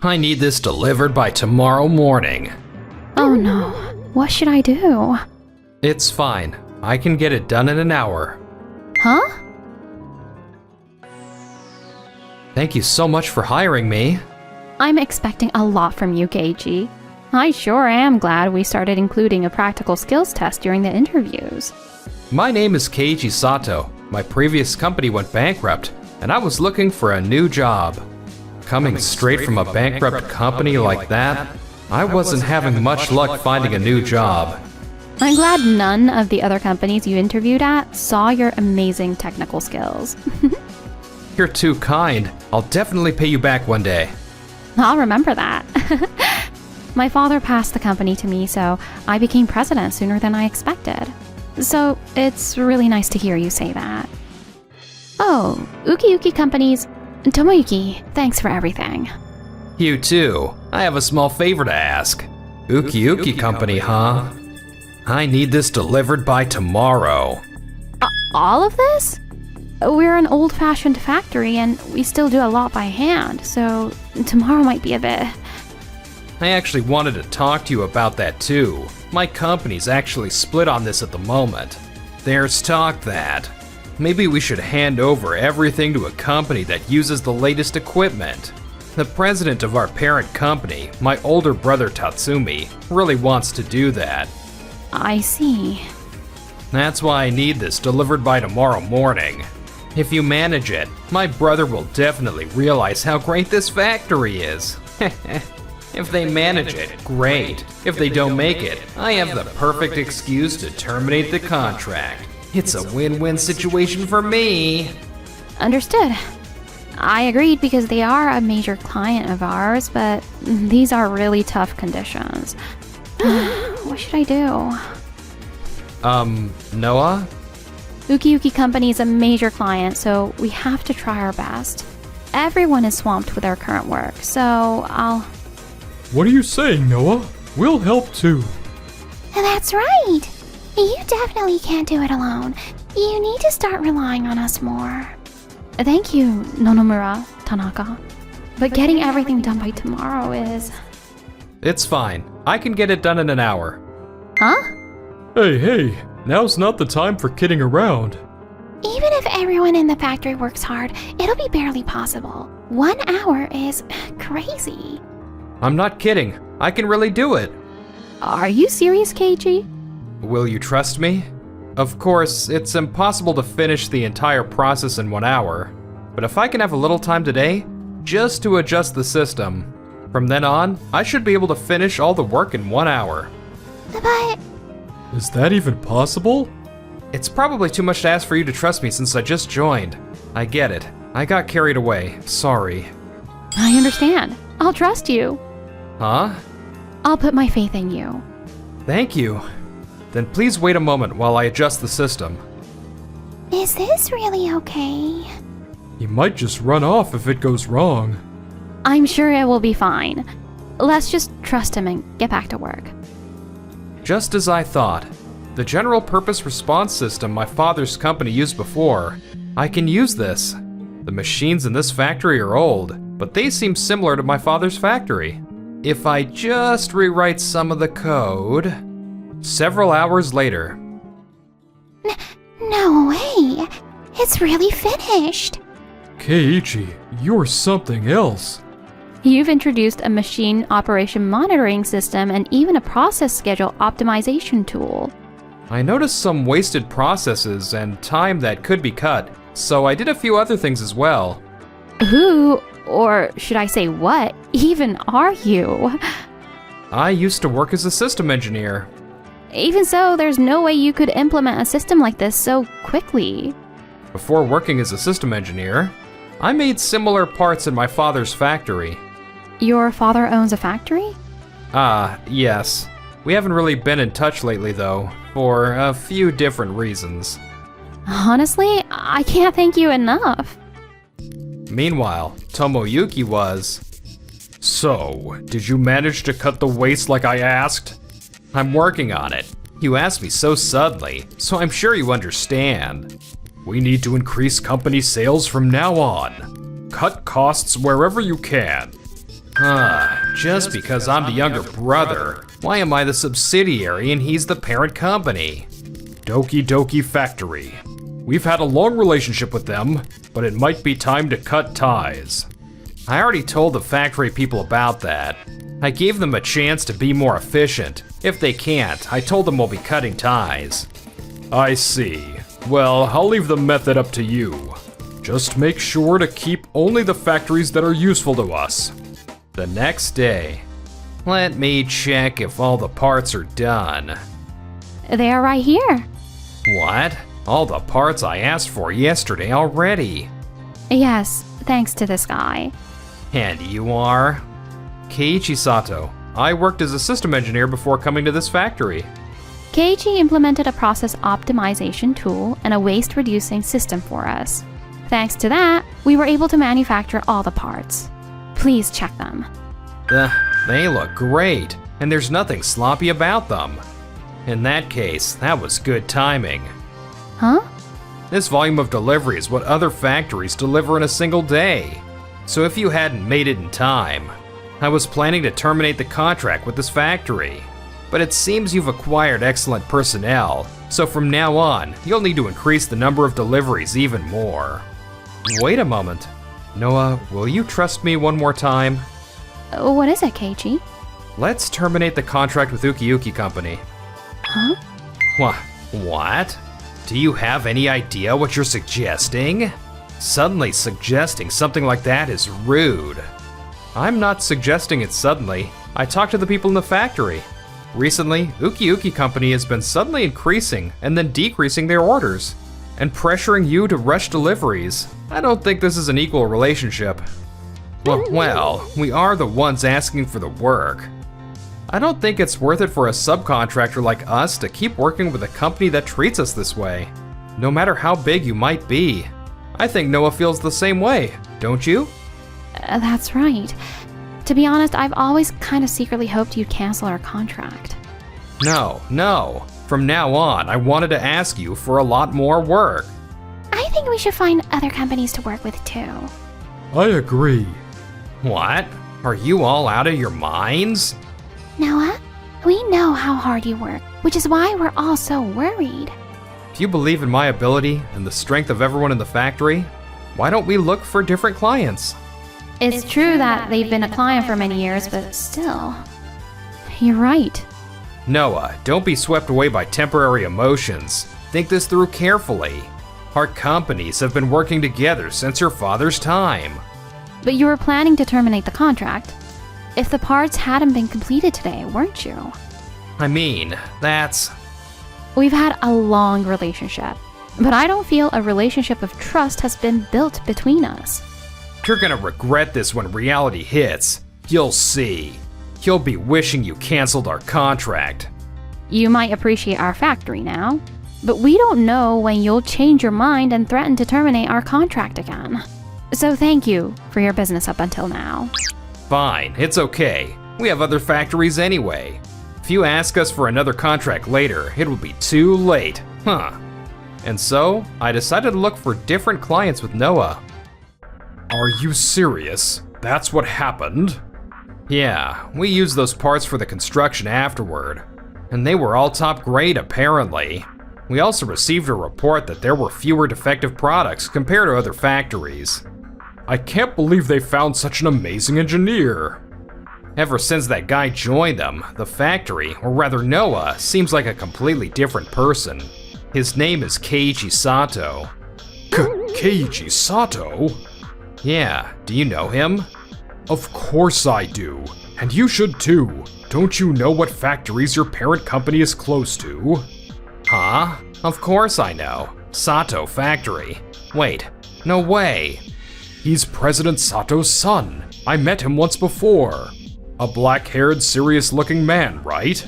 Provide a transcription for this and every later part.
I need this delivered by tomorrow morning. Oh no, what should I do? It's fine. I can get it done in an hour. Huh? Thank you so much for hiring me. I'm expecting a lot from you, Keiji. I sure am glad we started including a practical skills test during the interviews. My name is Keiji Sato. My previous company went bankrupt, and I was looking for a new job. Coming straight from a bankrupt company like that, I wasn't having much luck finding a new job. I'm glad none of the other companies you interviewed at saw your amazing technical skills. You're too kind. I'll definitely pay you back one day. I'll remember that. My father passed the company to me, so I became president sooner than I expected. So it's really nice to hear you say that. Oh, Uki Uki Companies. Tomoyuki, thanks for everything. You too. I have a small favor to ask. Uki Uki Company, huh? I need this delivered by tomorrow. All of this? We're an old-fashioned factory and we still do a lot by hand, so tomorrow might be a bit... I actually wanted to talk to you about that too. My company's actually split on this at the moment. There's talk that maybe we should hand over everything to a company that uses the latest equipment. The president of our parent company, my older brother Tatsumi, really wants to do that. I see. That's why I need this delivered by tomorrow morning. If you manage it, my brother will definitely realize how great this factory is. If they manage it, great. If they don't make it, I have the perfect excuse to terminate the contract. It's a win-win situation for me. Understood. I agreed because they are a major client of ours, but these are really tough conditions. What should I do? Noah? Uki Uki Company is a major client, so we have to try our best. Everyone is swamped with their current work, so I'll... What are you saying, Noah? We'll help too. That's right. You definitely can't do it alone. You need to start relying on us more. Thank you, Nonomura, Tanaka. But getting everything done by tomorrow is... It's fine. I can get it done in an hour. Huh? Hey, now's not the time for kidding around. Even if everyone in the factory works hard, it'll be barely possible. 1 hour is crazy. I'm not kidding. I can really do it. Are you serious, Keiji? Will you trust me? Of course, it's impossible to finish the entire process in 1 hour, but if I can have a little time today, just to adjust the system, from then on, I should be able to finish all the work in 1 hour. But... Is that even possible? It's probably too much to ask for you to trust me since I just joined. I get it. I got carried away. Sorry. I understand. I'll trust you. Huh? I'll put my faith in you. Thank you. Then please wait a moment while I adjust the system. is this really okay? He might just run off if it goes wrong. I'm sure it will be fine. Let's just trust him and get back to work. Just as I thought. The general purpose response system my father's company used before. I can use this. The machines in this factory are old, but they seem similar to my father's factory. If I just rewrite some of the code... Several hours later. No way! It's really finished! Keiichi, you're something else. You've introduced a machine operation monitoring system and even a process schedule optimization tool. I noticed some wasted processes and time that could be cut, so I did a few other things as well. Who, or should I say what, even are you? I used to work as a system engineer. Even so, there's no way you could implement a system like this so quickly. Before working as a system engineer, I made similar parts in my father's factory. Your father owns a factory? Yes. We haven't really been in touch lately though, for a few different reasons. Honestly, I can't thank you enough. Meanwhile, Tomoyuki was... So, did you manage to cut the waste like I asked? I'm working on it. You asked me so suddenly, so I'm sure you understand. We need to increase company sales from now on. Cut costs wherever you can. Just because I'm the younger brother, why am I the subsidiary and he's the parent company? Doki Doki Factory. We've had a long relationship with them, but it might be time to cut ties. I already told the factory people about that. I gave them a chance to be more efficient. If they can't, I told them we'll be cutting ties. I see. Well, I'll leave the method up to you. Just make sure to keep only the factories that are useful to us. The next day. Let me check if all the parts are done. They are right here. What? All the parts I asked for yesterday already. Yes, thanks to this guy. And you are? Keiichi Sato. I worked as a system engineer before coming to this factory. Keiichi implemented a process optimization tool and a waste reducing system for us. Thanks to that, we were able to manufacture all the parts. Please check them. They look great, and there's nothing sloppy about them. In that case, that was good timing. Huh? This volume of delivery is what other factories deliver in a single day. So if you hadn't made it in time, I was planning to terminate the contract with this factory. But it seems you've acquired excellent personnel, so from now on, you'll need to increase the number of deliveries even more. Wait a moment. Noah, will you trust me one more time? What is it, Keiichi? Let's terminate the contract with Ukiuki Company. Huh? What? Do you have any idea what you're suggesting? Suddenly suggesting something like that is rude. I'm not suggesting it suddenly. I talked to the people in the factory. Recently, Ukiuki Company has been suddenly increasing and then decreasing their orders, and pressuring you to rush deliveries. I don't think this is an equal relationship. Well, we are the ones asking for the work. I don't think it's worth it for a subcontractor like us to keep working with a company that treats us this way, no matter how big you might be. I think Noah feels the same way, don't you? That's right. To be honest, I've always kind of secretly hoped you'd cancel our contract. No. From now on, I wanted to ask you for a lot more work. I think we should find other companies to work with too. I agree. What? Are you all out of your minds? Noah, we know how hard you work, which is why we're all so worried. If you believe in my ability and the strength of everyone in the factory, why don't we look for different clients? It's true that they've been a client for many years, but still. You're right. Noah, don't be swept away by temporary emotions. Think this through carefully. Our companies have been working together since your father's time. But you were planning to terminate the contract. If the parts hadn't been completed today, weren't you? I mean, that's... We've had a long relationship, but I don't feel a relationship of trust has been built between us. You're gonna regret this when reality hits. You'll see. You'll be wishing you canceled our contract. You might appreciate our factory now, but we don't know when you'll change your mind and threaten to terminate our contract again. So thank you for your business up until now. Fine, it's okay. We have other factories anyway. If you ask us for another contract later, it will be too late, huh? And so, I decided to look for different clients with Noah. Are you serious? That's what happened? Yeah, we used those parts for the construction afterward, and they were all top grade apparently. We also received a report that there were fewer defective products compared to other factories. I can't believe they found such an amazing engineer. Ever since that guy joined them, the factory, or rather Noah, seems like a completely different person. His name is Keiichi Sato. Keiichi Sato? Yeah, do you know him? Of course I do, and you should too. Don't you know what factories your parent company is close to? Huh? Of course I know. Sato Factory. Wait, no way. He's President Sato's son. I met him once before. A black-haired, serious-looking man, right?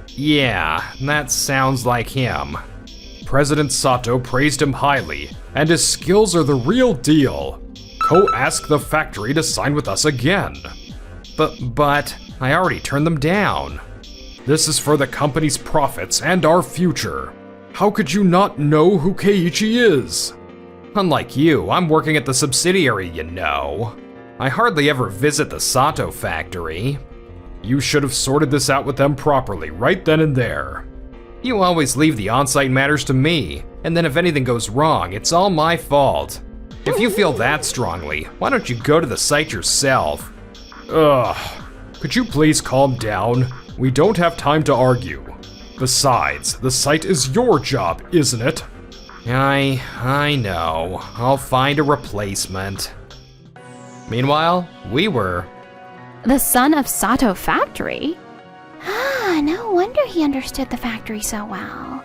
Yeah, that sounds like him. President Sato praised him highly, and his skills are the real deal. Go ask the factory to sign with us again. But, I already turned them down. This is for the company's profits and our future. How could you not know who Keiichi is? Unlike you, I'm working at the subsidiary, you know. I hardly ever visit the Sato factory. You should have sorted this out with them properly, right then and there. You always leave the on-site matters to me, and then if anything goes wrong, it's all my fault. If you feel that strongly, why don't you go to the site yourself? Ugh. Could you please calm down? We don't have time to argue. Besides, the site is your job, isn't it? I know. I'll find a replacement. Meanwhile, we were... The son of Sato Factory? Ah, no wonder he understood the factory so well.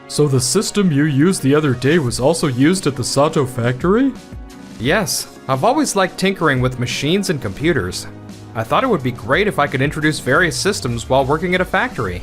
So the system you used the other day was also used at the Sato factory? Yes, I've always liked tinkering with machines and computers. I thought it would be great if I could introduce various systems while working at a factory.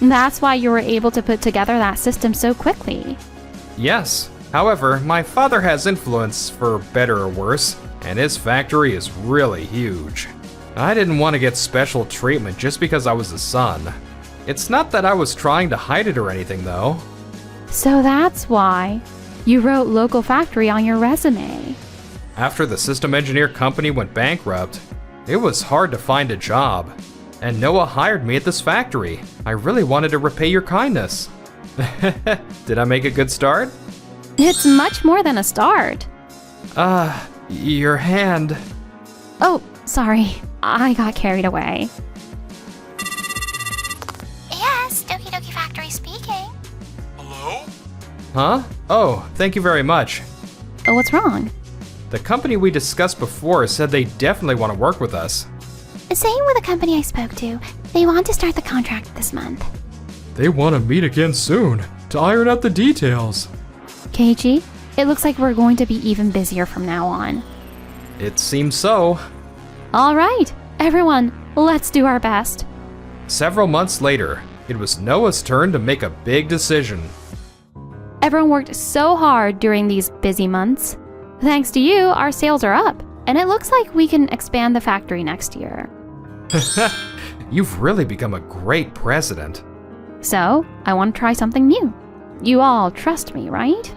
That's why you were able to put together that system so quickly. Yes, however, my father has influence, for better or worse, and his factory is really huge. I didn't want to get special treatment just because I was a son. It's not that I was trying to hide it or anything, though. So that's why you wrote local factory on your resume. After the system engineer company went bankrupt, it was hard to find a job. And Noah hired me at this factory. I really wanted to repay your kindness. Did I make a good start? It's much more than a start. Your hand. Oh, sorry. I got carried away. Yes, Doki Doki Factory speaking. Huh? Oh, thank you very much. What's wrong? The company we discussed before said they definitely want to work with us. Same with the company I spoke to. They want to start the contract this month. They want to meet again soon to iron out the details. Keiichi, it looks like we're going to be even busier from now on. It seems so. All right, everyone, let's do our best. Several months later, it was Noah's turn to make a big decision. Everyone worked so hard during these busy months. Thanks to you, our sales are up, and it looks like we can expand the factory next year. You've really become a great president. So, I want to try something new. You all trust me, right?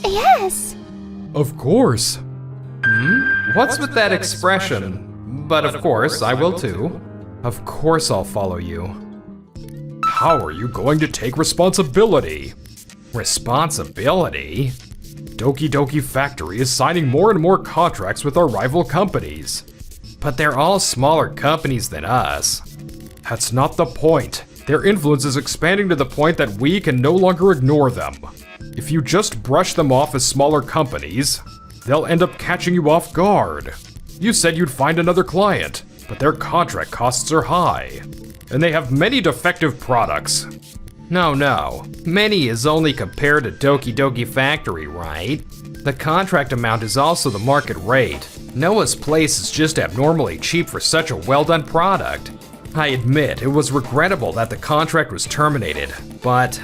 Yes. Of course. What's with that expression? But of course, I will too. Of course I'll follow you. How are you going to take responsibility? Responsibility? Doki Doki Factory is signing more and more contracts with our rival companies. But they're all smaller companies than us. That's not the point. Their influence is expanding to the point that we can no longer ignore them. If you just brush them off as smaller companies, they'll end up catching you off guard. You said you'd find another client, but their contract costs are high. And they have many defective products. No. Many is only compared to Doki Doki Factory, right? The contract amount is also the market rate. Noah's place is just abnormally cheap for such a well-done product. I admit, it was regrettable that the contract was terminated, but...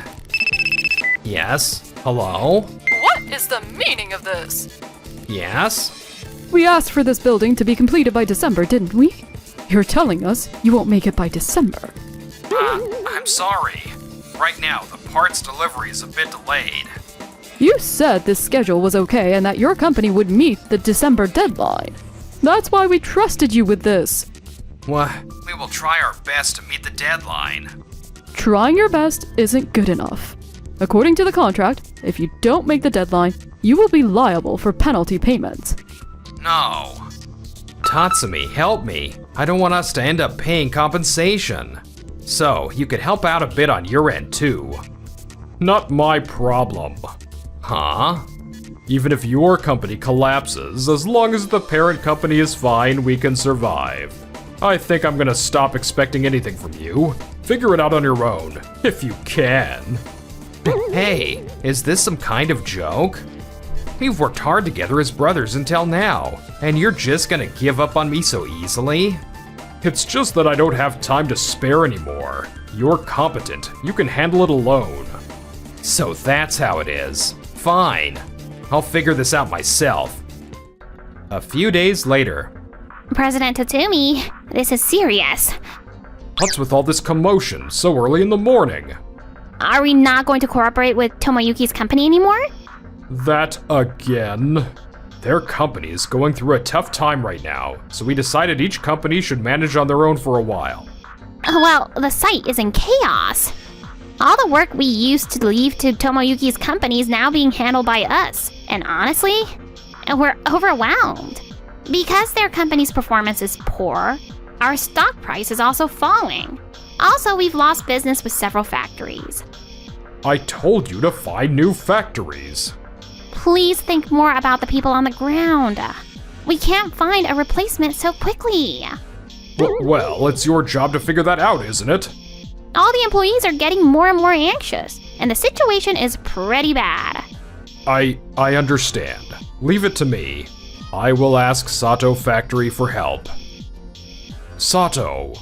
Yes? Hello? What is the meaning of this? Yes? We asked for this building to be completed by December, didn't we? You're telling us you won't make it by December. I'm sorry. Right now, the parts delivery is a bit delayed. You said this schedule was okay and that your company would meet the December deadline. That's why we trusted you with this. Well, we will try our best to meet the deadline. Trying your best isn't good enough. According to the contract, if you don't make the deadline, you will be liable for penalty payments. No. Tatsumi, help me. I don't want us to end up paying compensation. So, you could help out a bit on your end too. Not my problem. Huh? Even if your company collapses, as long as the parent company is fine, we can survive. I think I'm gonna stop expecting anything from you. Figure it out on your own, if you can. Hey, is this some kind of joke? We've worked hard together as brothers until now, and you're just gonna give up on me so easily? It's just that I don't have time to spare anymore. You're competent. You can handle it alone. So that's how it is. Fine. I'll figure this out myself. A few days later. President Tatsumi, this is serious. What's with all this commotion so early in the morning? Are we not going to cooperate with Tomoyuki's company anymore? That again? Their company is going through a tough time right now, so we decided each company should manage on their own for a while. Well, the site is in chaos. All the work we used to leave to Tomoyuki's company is now being handled by us. And honestly, we're overwhelmed. Because their company's performance is poor, our stock price is also falling. Also, we've lost business with several factories. I told you to find new factories. Please think more about the people on the ground. We can't find a replacement so quickly. Well, it's your job to figure that out, isn't it? All the employees are getting more and more anxious, and the situation is pretty bad. I understand. Leave it to me. I will ask Sato Factory for help. Sato.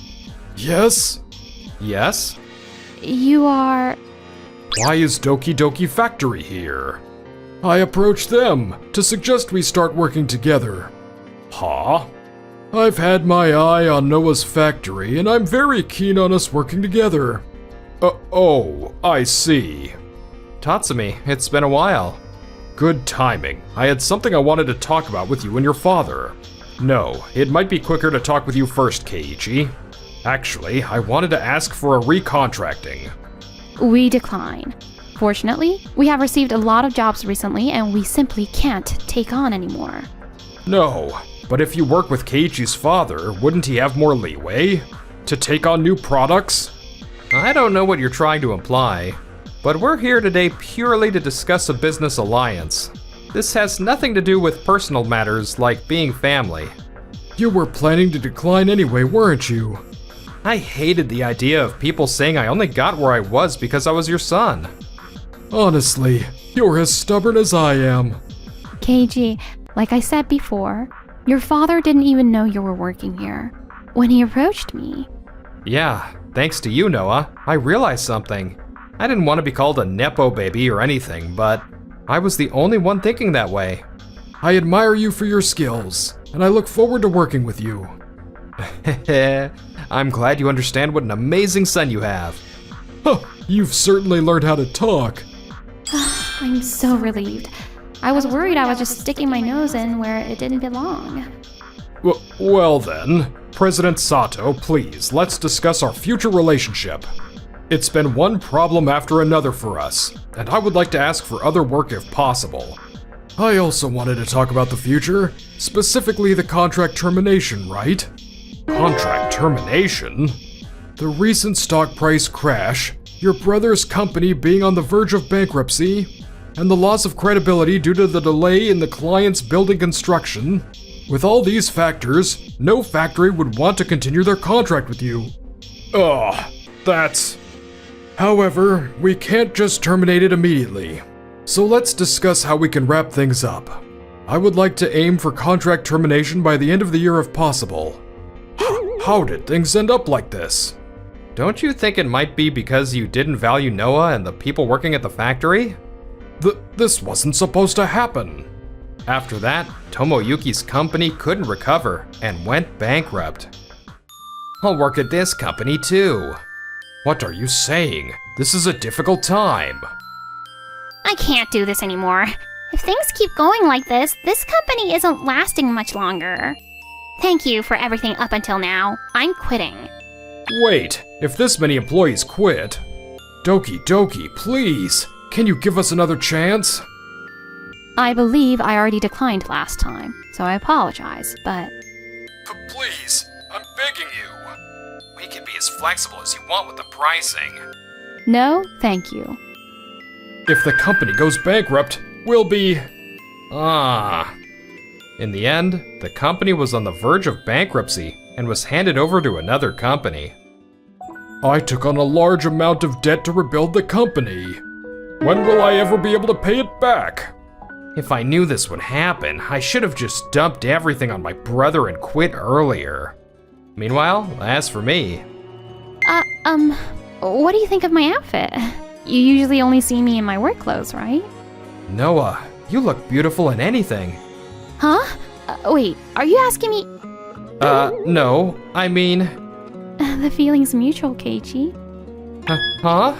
Yes? Yes? You are... Why is Doki Doki Factory here? I approached them to suggest we start working together. Huh? I've had my eye on Noah's factory, and I'm very keen on us working together. Oh, I see. Tatsumi, it's been a while. Good timing. I had something I wanted to talk about with you and your father. No, it might be quicker to talk with you first, Keiichi. Actually, I wanted to ask for a recontracting. We decline. Fortunately, we have received a lot of jobs recently and we simply can't take on anymore. No, but if you work with Keiichi's father, wouldn't he have more leeway to take on new products? I don't know what you're trying to imply, but we're here today purely to discuss a business alliance. This has nothing to do with personal matters like being family. You were planning to decline anyway, weren't you? I hated the idea of people saying I only got where I was because I was your son. Honestly, you're as stubborn as I am. Keiji, like I said before, your father didn't even know you were working here when he approached me. Yeah, thanks to you, Noah, I realized something. I didn't want to be called a nepo baby or anything, but I was the only one thinking that way. I admire you for your skills, and I look forward to working with you. I'm glad you understand what an amazing son you have. Huh, you've certainly learned how to talk. I'm so relieved. I was worried I was just sticking my nose in where it didn't belong. Well then, President Sato, please, let's discuss our future relationship. It's been one problem after another for us, and I would like to ask for other work if possible. I also wanted to talk about the future, specifically the contract termination, right? Contract termination? The recent stock price crash, your brother's company being on the verge of bankruptcy, and the loss of credibility due to the delay in the client's building construction. With all these factors, no factory would want to continue their contract with you. That's... However, we can't just terminate it immediately. So let's discuss how we can wrap things up. I would like to aim for contract termination by the end of the year if possible. How did things end up like this? Don't you think it might be because you didn't value Noah and the people working at the factory? This wasn't supposed to happen. After that, Tomoyuki's company couldn't recover and went bankrupt. I'll work at this company too. What are you saying? This is a difficult time. I can't do this anymore. If things keep going like this company isn't lasting much longer. Thank you for everything up until now. I'm quitting. Wait, if this many employees quit... Doki Doki, please, can you give us another chance? I believe I already declined last time, so I apologize, but... Please, I'm begging you. We can be as flexible as you want with the pricing. No, thank you. If the company goes bankrupt, we'll be... In the end, the company was on the verge of bankruptcy and was handed over to another company. I took on a large amount of debt to rebuild the company. When will I ever be able to pay it back? If I knew this would happen, I should have just dumped everything on my brother and quit earlier. Meanwhile, as for me... What do you think of my outfit? You usually only see me in my work clothes, right? Noah, you look beautiful in anything. Huh? Wait, are you asking me? No, I mean... The feeling's mutual, Keiichi. Huh?